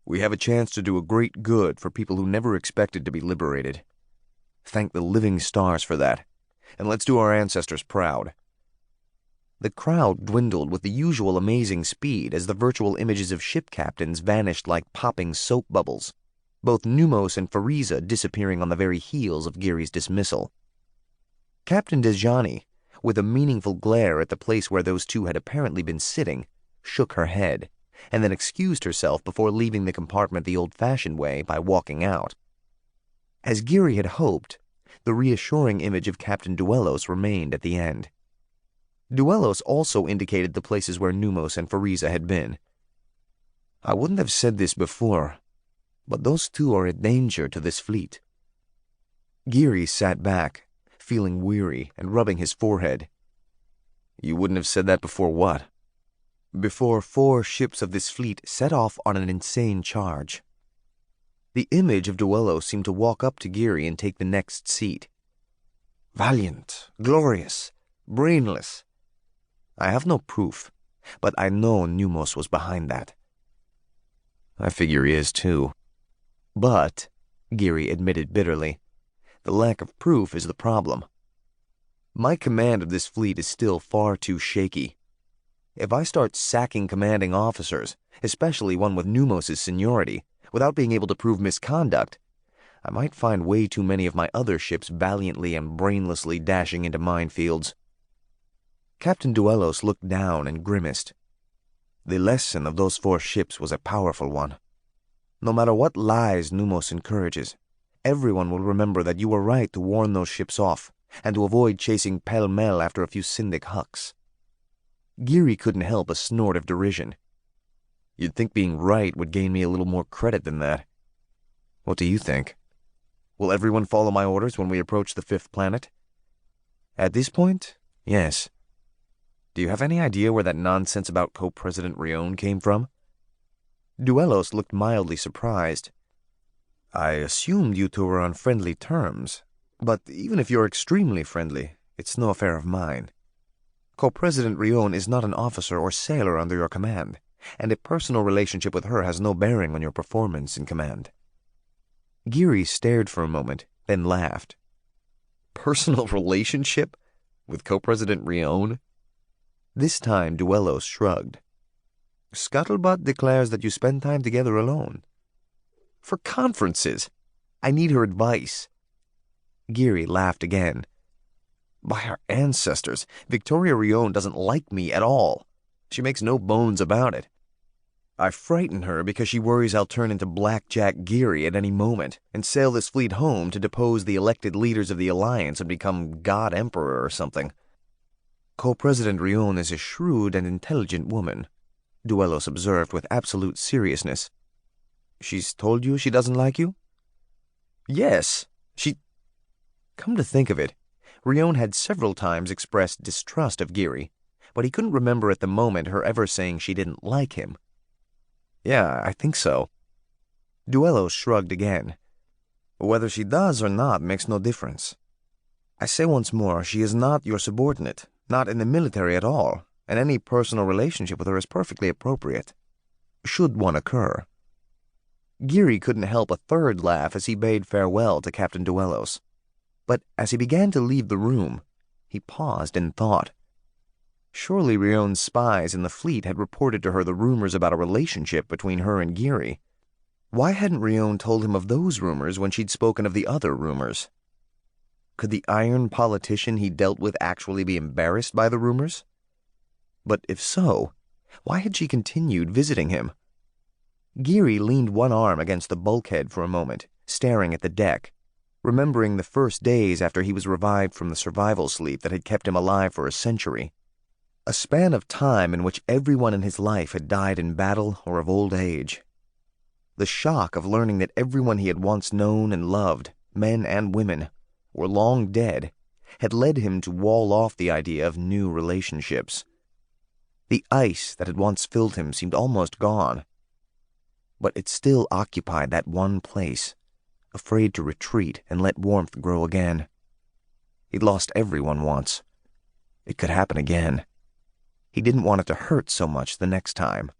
We have a chance to do a great good for people who never expected to be liberated. Thank the living stars for that, and let's do our ancestors proud." The crowd dwindled with the usual amazing speed as the virtual images of ship captains vanished like popping soap bubbles, both Numos and Fariza disappearing on the very heels of Geary's dismissal. Captain Dejani, with a meaningful glare at the place where those two had apparently been sitting, shook her head, and then excused herself before leaving the compartment the old-fashioned way by walking out. As Geary had hoped, the reassuring image of Captain Duellos remained at the end. Duellos also indicated the places where Numos and Fariza had been. "I wouldn't have said this before, but those two are a danger to this fleet." Geary sat back, feeling weary and rubbing his forehead. "You wouldn't have said that before what?" "Before 4 ships of this fleet set off on an insane charge." The image of Duello seemed to walk up to Geary and take the next seat. "Valiant, glorious, brainless. I have no proof, but I know Numos was behind that." "I figure he is too." "But," Geary admitted bitterly, "the lack of proof is the problem. My command of this fleet is still far too shaky. If I start sacking commanding officers, especially one with Numos' seniority, without being able to prove misconduct, I might find way too many of my other ships valiantly and brainlessly dashing into minefields." Captain Duellos looked down and grimaced. The lesson of those 4 ships was a powerful one. No matter what lies Numos encourages, everyone will remember that you were right to warn those ships off and to avoid chasing pell-mell after a few Syndic hucks. Geary couldn't help a snort of derision. "You'd think being right would gain me a little more credit than that. What do you think? Will everyone follow my orders when we approach the 5th planet?" "At this point, yes." "Do you have any idea where that nonsense about Co-President Rion came from?" Duellos looked mildly surprised. "I assumed you two were on friendly terms, but even if you're extremely friendly, it's no affair of mine. Co-President Rion is not an officer or sailor under your command, and a personal relationship with her has no bearing on your performance in command." Geary stared for a moment, then laughed. "Personal relationship? With Co-President Rion?" This time Duellos shrugged. "Scuttlebutt declares that you spend time together alone." "For conferences. I need her advice." Geary laughed again. "By our ancestors, Victoria Rion doesn't like me at all. She makes no bones about it. I frighten her because she worries I'll turn into Blackjack Geary at any moment and sail this fleet home to depose the elected leaders of the Alliance and become God Emperor or something. Co-President Rion is a shrewd and intelligent woman," Duellos observed with absolute seriousness. "She's told you she doesn't like you?" "Yes, she—" Come to think of it, Rion had several times expressed distrust of Geary, but he couldn't remember at the moment her ever saying she didn't like him. "Yeah, I think so." Duellos shrugged again. "Whether she does or not makes no difference. I say once more, she is not your subordinate, not in the military at all, and any personal relationship with her is perfectly appropriate, should one occur." Geary couldn't help a third laugh as he bade farewell to Captain Duellos. But as he began to leave the room, he paused in thought. Surely Rion's spies in the fleet had reported to her the rumors about a relationship between her and Geary. Why hadn't Rion told him of those rumors when she'd spoken of the other rumors? Could the iron politician he dealt with actually be embarrassed by the rumors? But if so, why had she continued visiting him? Geary leaned one arm against the bulkhead for a moment, staring at the deck, remembering the first days after he was revived from the survival sleep that had kept him alive for a century. A span of time in which everyone in his life had died in battle or of old age. The shock of learning that everyone he had once known and loved, men and women, were long dead, had led him to wall off the idea of new relationships. The ice that had once filled him seemed almost gone, but it still occupied that one place, afraid to retreat and let warmth grow again. He'd lost everyone once. It could happen again. He didn't want it to hurt so much the next time.